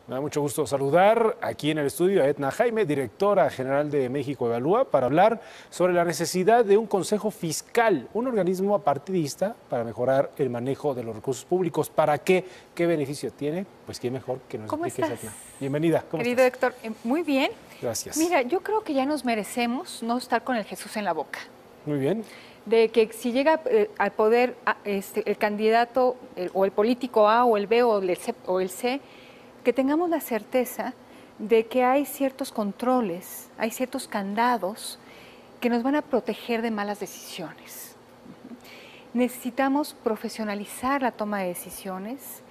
Me da mucho gusto saludar aquí en el estudio a Edna Jaime, directora general de México Evalúa, para hablar sobre la necesidad de un consejo fiscal, un organismo apartidista para mejorar el manejo de los recursos públicos. ¿Para qué? ¿Qué beneficio tiene? Pues qué mejor que nos ¿Cómo expliques, estás? Edna. Bienvenida. ¿Cómo Querido estás? Héctor, muy bien. Gracias. Mira, yo creo que ya nos merecemos no estar con el Jesús en la boca. Muy bien. De que si llega al poder el candidato o el político A o el B o el C, que tengamos la certeza de que hay ciertos controles, hay ciertos candados que nos van a proteger de malas decisiones. Necesitamos profesionalizar la toma de decisiones,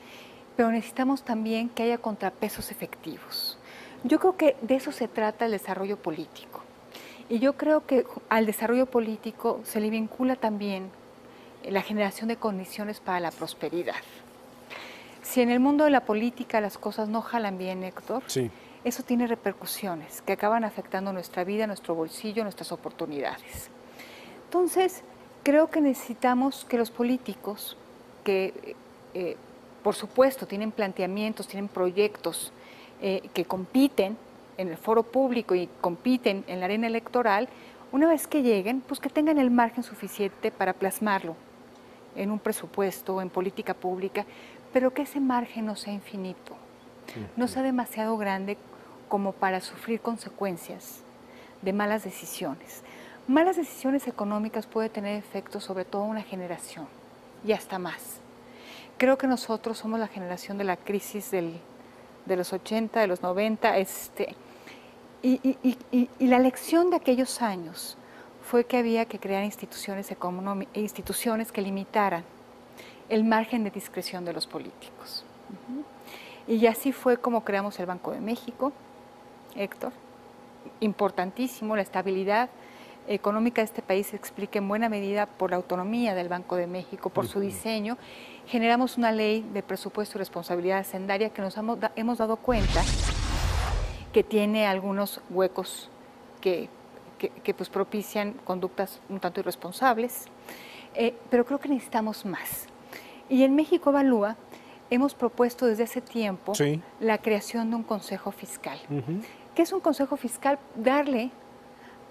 pero necesitamos también que haya contrapesos efectivos. Yo creo que de eso se trata el desarrollo político. Y yo creo que al desarrollo político se le vincula también la generación de condiciones para la prosperidad. Si en el mundo de la política las cosas no jalan bien, Héctor, Sí. eso tiene repercusiones que acaban afectando nuestra vida, nuestro bolsillo, nuestras oportunidades. Entonces, creo que necesitamos que los políticos, que por supuesto tienen planteamientos, tienen proyectos que compiten en el foro público y compiten en la arena electoral, una vez que lleguen, pues que tengan el margen suficiente para plasmarlo en un presupuesto, en política pública, pero que ese margen no sea infinito, no sea demasiado grande como para sufrir consecuencias de malas decisiones. Malas decisiones económicas pueden tener efectos sobre toda una generación y hasta más. Creo que nosotros somos la generación de la crisis de los 80, de los 90, y la lección de aquellos años fue que había que crear instituciones que limitaran el margen de discreción de los políticos. Y así fue como creamos el Banco de México, Héctor, importantísimo, la estabilidad económica de este país se explica en buena medida por la autonomía del Banco de México, por su diseño. Generamos una ley de presupuesto y responsabilidad hacendaria que nos hemos dado cuenta que tiene algunos huecos que pues propician conductas un tanto irresponsables, pero creo que necesitamos más. Y en México Evalúa hemos propuesto desde hace tiempo la creación de un consejo fiscal. ¿Qué es un consejo fiscal? Darle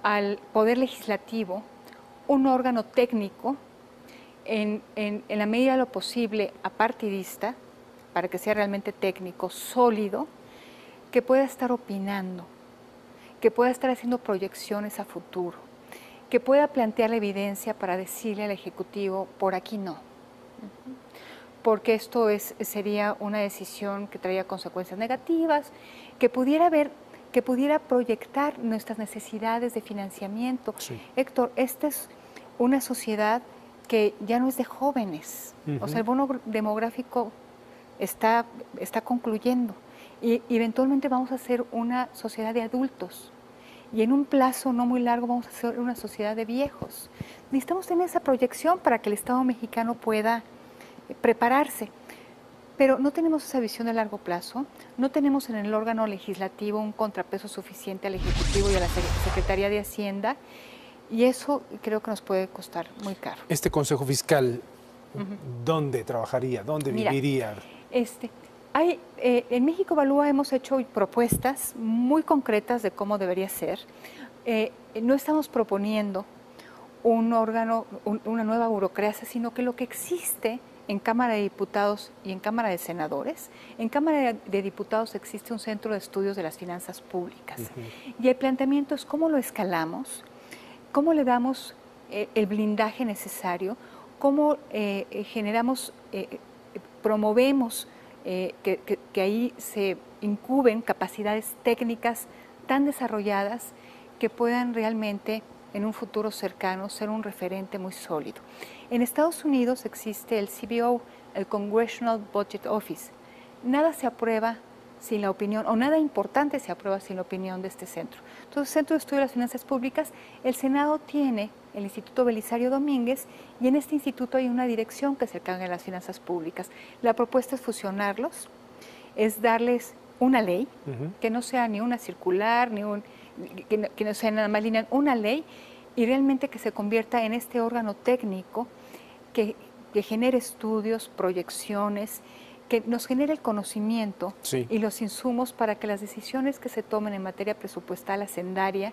al Poder Legislativo un órgano técnico en la medida de lo posible apartidista, para que sea realmente técnico, sólido, que pueda estar opinando, que pueda estar haciendo proyecciones a futuro, que pueda plantear la evidencia para decirle al Ejecutivo, por aquí no. Porque esto sería una decisión que traería consecuencias negativas, que pudiera proyectar nuestras necesidades de financiamiento. Sí. Héctor, esta es una sociedad que ya no es de jóvenes, o sea, el bono demográfico está concluyendo y eventualmente vamos a ser una sociedad de adultos y en un plazo no muy largo vamos a ser una sociedad de viejos. Necesitamos tener esa proyección para que el Estado mexicano pueda prepararse, pero no tenemos esa visión de largo plazo, no tenemos en el órgano legislativo un contrapeso suficiente al Ejecutivo y a la Secretaría de Hacienda, y eso creo que nos puede costar muy caro. Este Consejo Fiscal, ¿dónde trabajaría? ¿Dónde viviría? En México Evalúa hemos hecho propuestas muy concretas de cómo debería ser. No estamos proponiendo un órgano, una nueva burocracia, sino que lo que existe en Cámara de Diputados y en Cámara de Senadores. En Cámara de Diputados existe un centro de estudios de las finanzas públicas. Y el planteamiento es cómo lo escalamos, cómo le damos el blindaje necesario, cómo promovemos que ahí se incuben capacidades técnicas tan desarrolladas que puedan realmente en un futuro cercano ser un referente muy sólido. En Estados Unidos existe el CBO, el Congressional Budget Office. Nada se aprueba sin la opinión, o nada importante se aprueba sin la opinión de este centro. Entonces, Centro de Estudio de las Finanzas Públicas, el Senado tiene el Instituto Belisario Domínguez y en este instituto hay una dirección que se encarga de las finanzas públicas. La propuesta es fusionarlos, es darles una ley, que no sea ni una circular, que no sea nada más lineal, una ley, y realmente que se convierta en este órgano técnico que genere estudios, proyecciones, que nos genere el conocimiento Sí. y los insumos para que las decisiones que se tomen en materia presupuestal hacendaria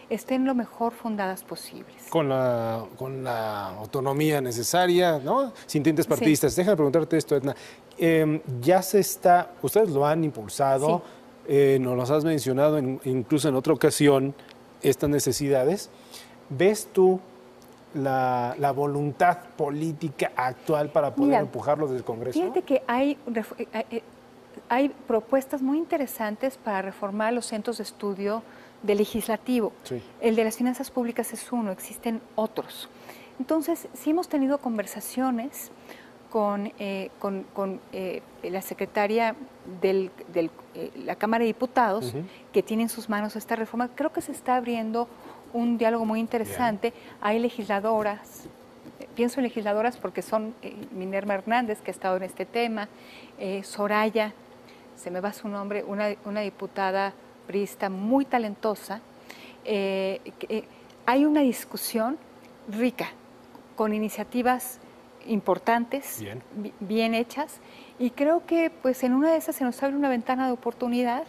estén lo mejor fundadas posibles. Con la autonomía necesaria, ¿no? Sin tintes partidistas. Déjame preguntarte esto, Edna. Ya se está, ustedes lo han impulsado, nos los has mencionado incluso en otra ocasión, estas necesidades. ¿Ves tú la voluntad política actual para poder empujarlo desde el Congreso? Fíjate que hay propuestas muy interesantes para reformar los centros de estudio del legislativo. Sí. El de las finanzas públicas es uno, existen otros. Entonces, sí hemos tenido conversaciones con la secretaria de la Cámara de Diputados, que tiene en sus manos esta reforma. Creo que se está abriendo un diálogo muy interesante. Bien. Hay legisladoras, pienso en legisladoras porque son Minerva Hernández, que ha estado en este tema, Soraya, se me va su nombre, una diputada priista muy talentosa. Hay una discusión rica, con iniciativas importantes, bien hechas, y creo que pues en una de esas se nos abre una ventana de oportunidad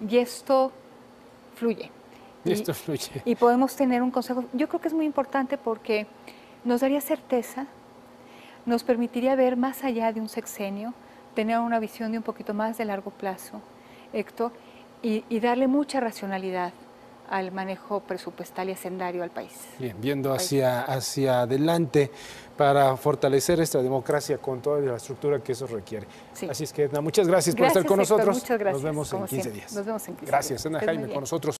y esto fluye. Y podemos tener un consejo. Yo creo que es muy importante porque nos daría certeza, nos permitiría ver más allá de un sexenio, tener una visión de un poquito más de largo plazo, Héctor, y darle mucha racionalidad al manejo presupuestal y hacendario al país. Bien, viendo hacia adelante para fortalecer esta democracia con toda la estructura que eso requiere. Sí. Así es que, Edna, muchas gracias por estar con nosotros. Muchas gracias. Nos vemos en 15 días. Nos vemos en 15 días. Gracias, Edna Jaime, con nosotros.